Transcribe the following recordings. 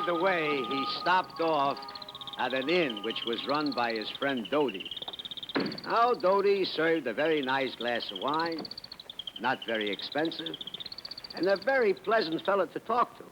the way, he stopped off at an inn which was run by his friend Dodie. Now, Dodie served a very nice glass of wine, not very expensive, and a very pleasant fellow to talk to.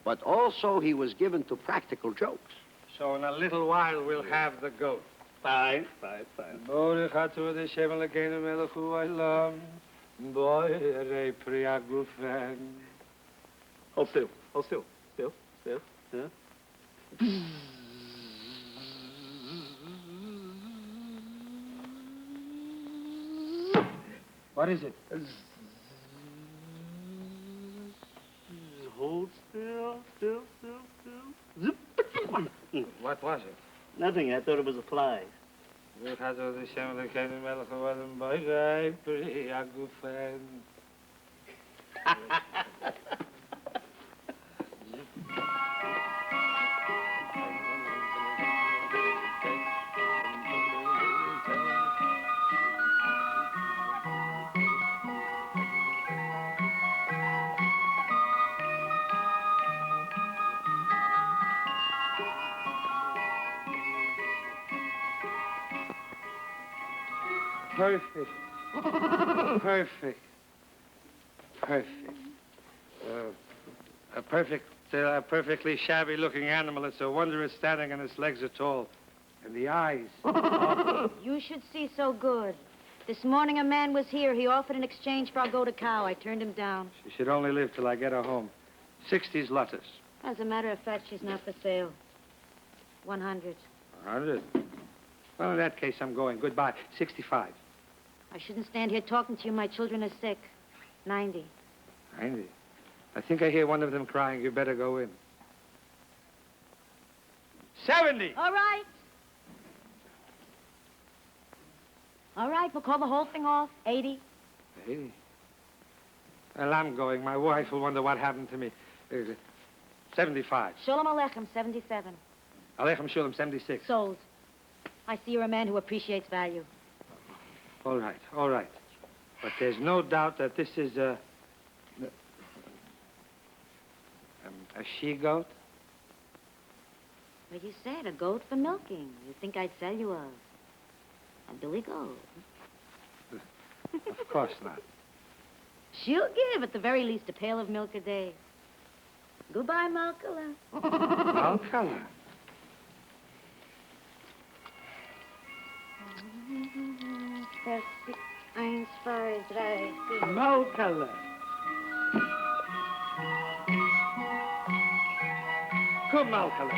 But also he was given to practical jokes. So in a little while, we'll have the goat. Fine, fine, fine. Hold still, hold still, still. Yeah. What is it? Hold still. Zip. What was it? Nothing, I thought it was a fly. Perfect. Perfect. Perfect. A perfectly shabby-looking animal. It's a wonder it's standing on its legs at all. And the eyes. You should see so good. This morning a man was here. He offered in exchange for I'll go to cow. I turned him down. She should only live till I get her home. 60's lotus. As a matter of fact, she's not for sale. 100. 100? Well, in that case, I'm going. Goodbye. 65. I shouldn't stand here talking to you. My children are sick. 90. 90? I think I hear one of them crying. You better go in. 70! All right. All right, we'll call the whole thing off. 80. 80? Well, I'm going. My wife will wonder what happened to me. 75. Shalom Aleichem, 77. Aleichem2, 76. Sold. I see you're a man who appreciates value. All right, all right. But there's no doubt that this is a she-goat? Well, you said a goat for milking. You think I'd sell you a billy goat? Of course not. She'll give, at the very least, a pail of milk a day. Goodbye, Malcolm. Malcolm? Malcolm. Come, Malcolm.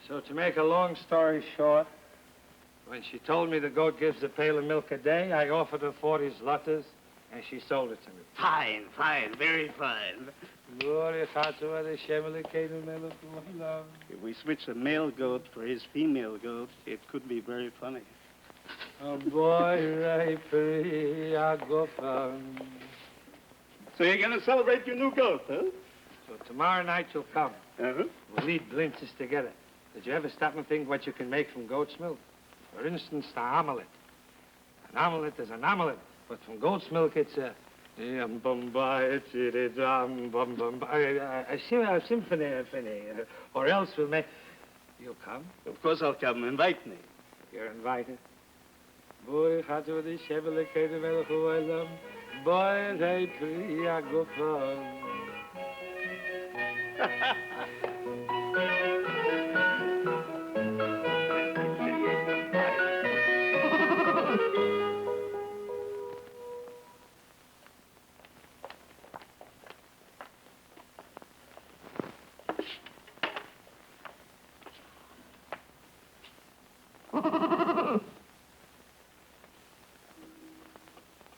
So to make a long story short, when she told me the goat gives a pail of milk a day, I offered her 40 zlotys, and she sold it to me. Fine, fine, very fine. If we switch the male goat for his female goat, it could be very funny. Oh, boy, So you're going to celebrate your new goat, huh? So tomorrow night you'll come. Uh-huh. We'll eat blintzes together. Did you ever stop and think what you can make from goat's milk? For instance, the omelet. An omelet is an omelet, but from goat's milk it's a symphony. Or else we'll make... You'll come? Of course I'll come. Invite me. You're invited. Boy,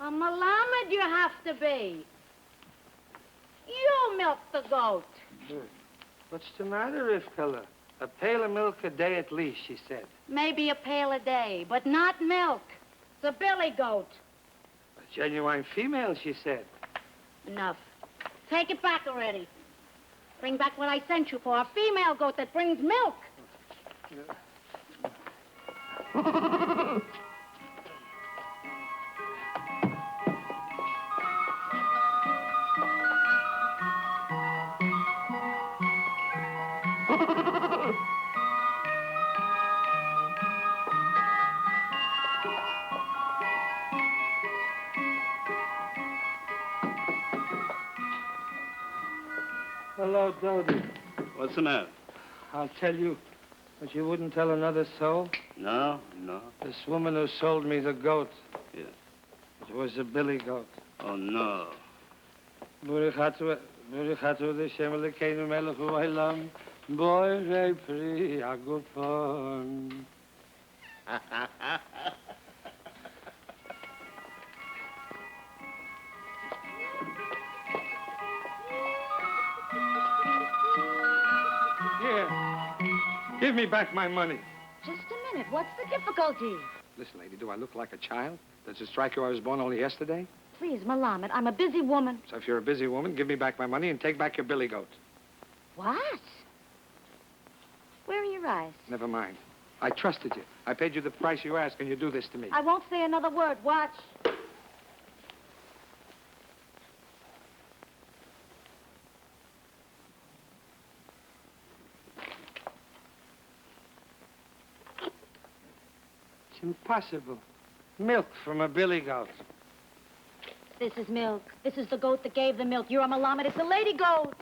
A malamed you have to be. You milk the goat. What's the matter, Rivkala? A pail of milk a day at least, she said. Maybe a pail a day, but not milk. It's a billy goat. A genuine female, she said. Enough. Take it back already. Bring back what I sent you for, a female goat that brings milk. Hello, Dodie. What's the matter? I'll tell you, but you wouldn't tell another soul. No. This woman who sold me the goat. Yeah. It was a billy goat. Oh, no. Burichatsu Hashem Elokeinu melech haolam, borei pri agufon. Here. Give me back my money. Just a minute. What's the difficulty? Listen, lady, do I look like a child? Does it strike you I was born only yesterday? Please, Malamed, I'm a busy woman. So if you're a busy woman, give me back my money and take back your billy goat. What? Where are your eyes? Never mind. I trusted you. I paid you the price you asked, and you do this to me. I won't say another word. Watch. It's impossible. Milk from a billy goat. This is milk. This is the goat that gave the milk. You're a Malamed. It's a lady goat.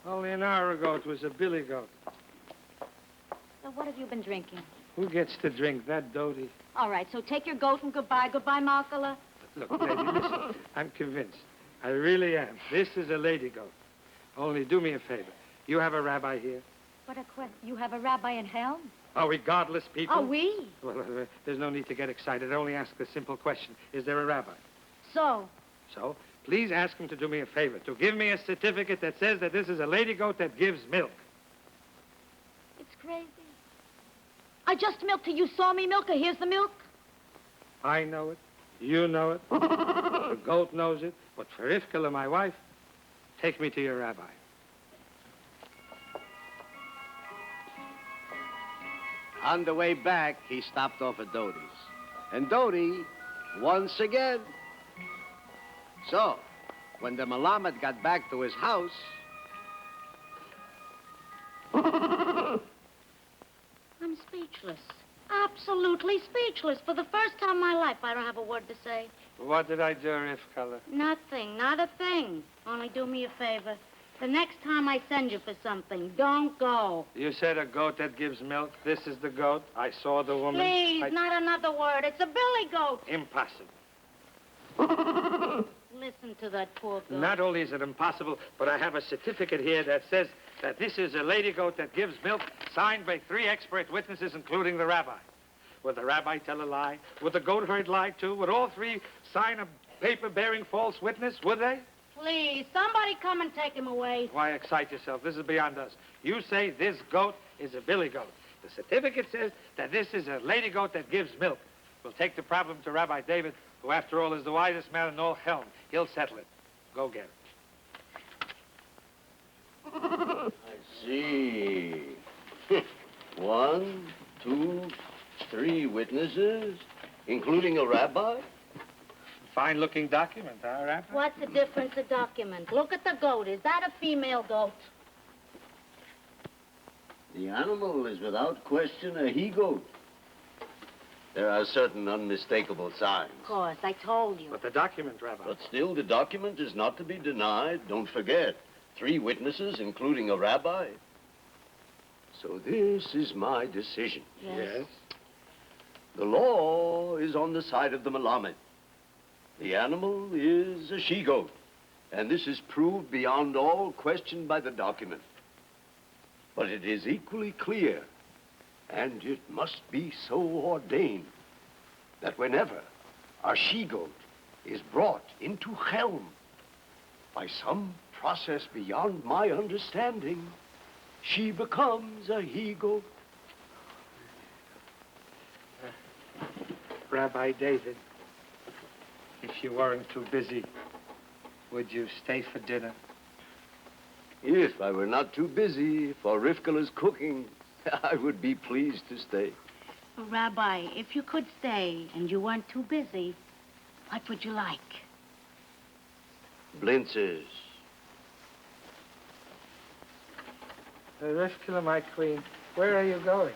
Only an hour ago it was a billy goat. So what have you been drinking? Who gets to drink that, Dodie? All right, so take your goat and goodbye. Goodbye, Malkala. Look, lady, listen. I'm convinced. I really am. This is a lady goat. Only do me a favor. You have a rabbi here? What a question. You have a rabbi in hell? Are we godless people? Are we? Well, there's no need to get excited. I only ask the simple question. Is there a rabbi? So? So, please ask him to do me a favor, to give me a certificate that says that this is a lady goat that gives milk. It's crazy. I just milked her. You saw me milk her. Here's the milk. I know it. You know it. The goat knows it. But for Rivkala, my wife, take me to your rabbi. On the way back, he stopped off at Dodie's. And Dodie, once again. So, when the Malamed got back to his house... I'm speechless. Absolutely speechless. For the first time in my life, I don't have a word to say. What did I do, Rivkala? Nothing. Not a thing. Only do me a favor. The next time I send you for something, don't go. You said a goat that gives milk. This is the goat. I saw the woman. Please, not another word. It's a billy goat. Impossible. Listen to that poor goat. Not only is it impossible, but I have a certificate here that says that this is a lady goat that gives milk, signed by 3 expert witnesses, including the rabbi. Would the rabbi tell a lie? Would the goat herd lie, too? Would all 3 sign a paper bearing false witness? Would they? Please, somebody come and take him away. Why excite yourself? This is beyond us. You say this goat is a billy goat. The certificate says that this is a lady goat that gives milk. We'll take the problem to Rabbi David, who, after all, is the wisest man in all Helm. He'll settle it. Go get it. I see. 1, 2, 3 witnesses, including a rabbi? Fine-looking document, huh, Rabbi? What's the difference, a document? Look at the goat. Is that a female goat? The animal is without question a he-goat. There are certain unmistakable signs. Of course, I told you. But the document, Rabbi. But still, the document is not to be denied. Don't forget, 3 witnesses, including a rabbi. So this is my decision. Yes. The law is on the side of the Malamed. The animal is a she-goat, and this is proved beyond all question by the document. But it is equally clear, and it must be so ordained, that whenever a she-goat is brought into Helm by some process beyond my understanding, she becomes a he-goat. Rabbi David, if you weren't too busy, would you stay for dinner? If I were not too busy for Rivkala's cooking, I would be pleased to stay. Rabbi, if you could stay and you weren't too busy, what would you like? Blintzes. Rivkala, my queen, where are you going?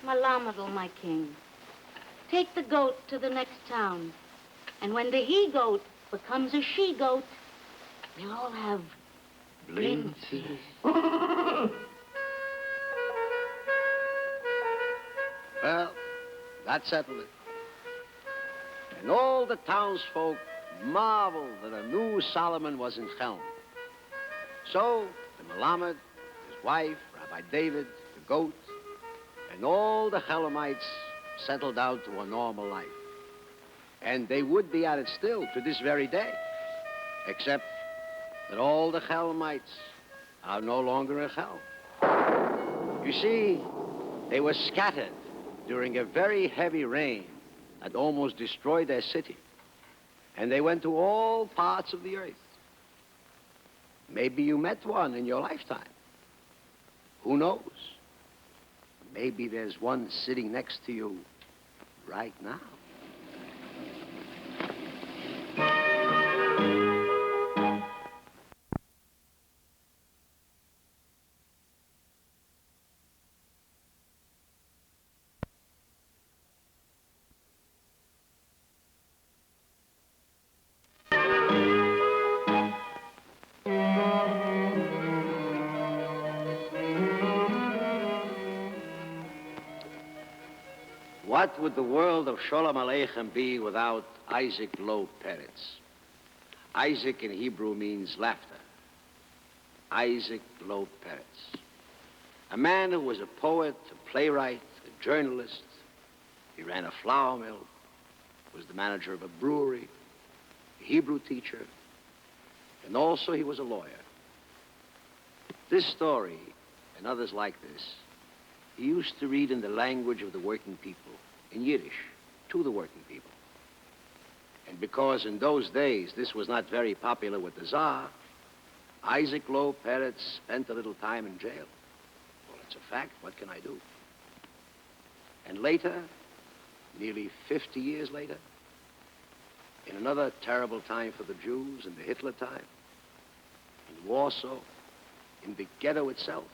Malamadal, my king. Take the goat to the next town. And when the he-goat becomes a she-goat, we'll all have Blintzes. Well, that settled it. And all the townsfolk marveled that a new Solomon was in Chelm. So, the Melamed, his wife, Rabbi David, the goat, and all the Chelmites settled down to a normal life. And they would be at it still to this very day, except that all the Chelmites are no longer in Chelm. You see, they were scattered during a very heavy rain that almost destroyed their city. And they went to all parts of the earth. Maybe you met one in your lifetime. Who knows? Maybe there's one sitting next to you right now. What would the world of Shalom Aleichem be without I.L.Peretz? Isaac in Hebrew means laughter. I.L.Peretz. A man who was a poet, a playwright, a journalist. He ran a flour mill, was the manager of a brewery, a Hebrew teacher, and also he was a lawyer. This story, and others like this, he used to read in the language of the working people, in Yiddish, to the working people. And because in those days this was not very popular with the Tsar, I.L.Peretz spent a little time in jail. Well, it's a fact. What can I do? And later, nearly 50 years later, in another terrible time for the Jews, in the Hitler time, in Warsaw, in the ghetto itself,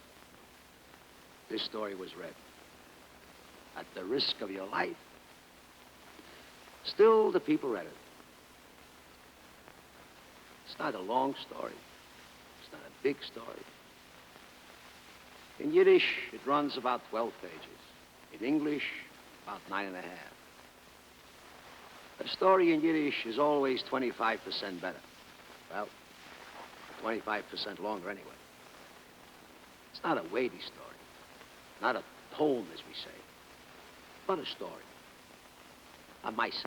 this story was read. At the risk of your life, still the people read it. It's not a long story. It's not a big story. In Yiddish, it runs about 12 pages. In English, about 9.5. A story in Yiddish is always 25% better. Well, 25% longer anyway. It's not a weighty story. Not a poem, as we say, but a story, a Maisa.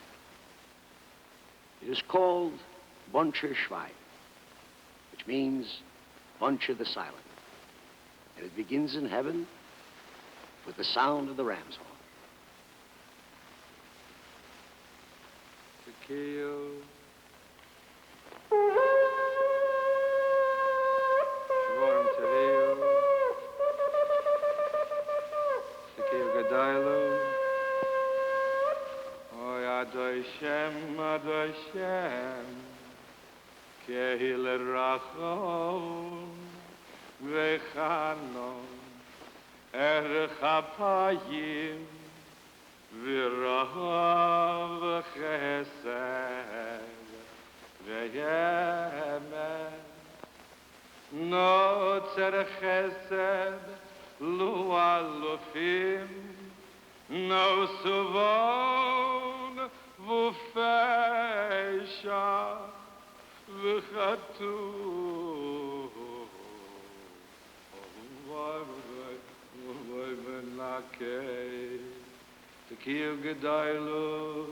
It is called Buncher Schweig, which means Buncher the Silent. And it begins in heaven with the sound of the ram's horn. Adoi Shem, Kehil Rachon, Vechanon, Chapayim, V'Rav Chesed, Ve'yemen, Notzer Chesed, Lu Alufim, No Suvon, V'Feisha, V'Chatu, V'Menakei, Tekiv Gedailu,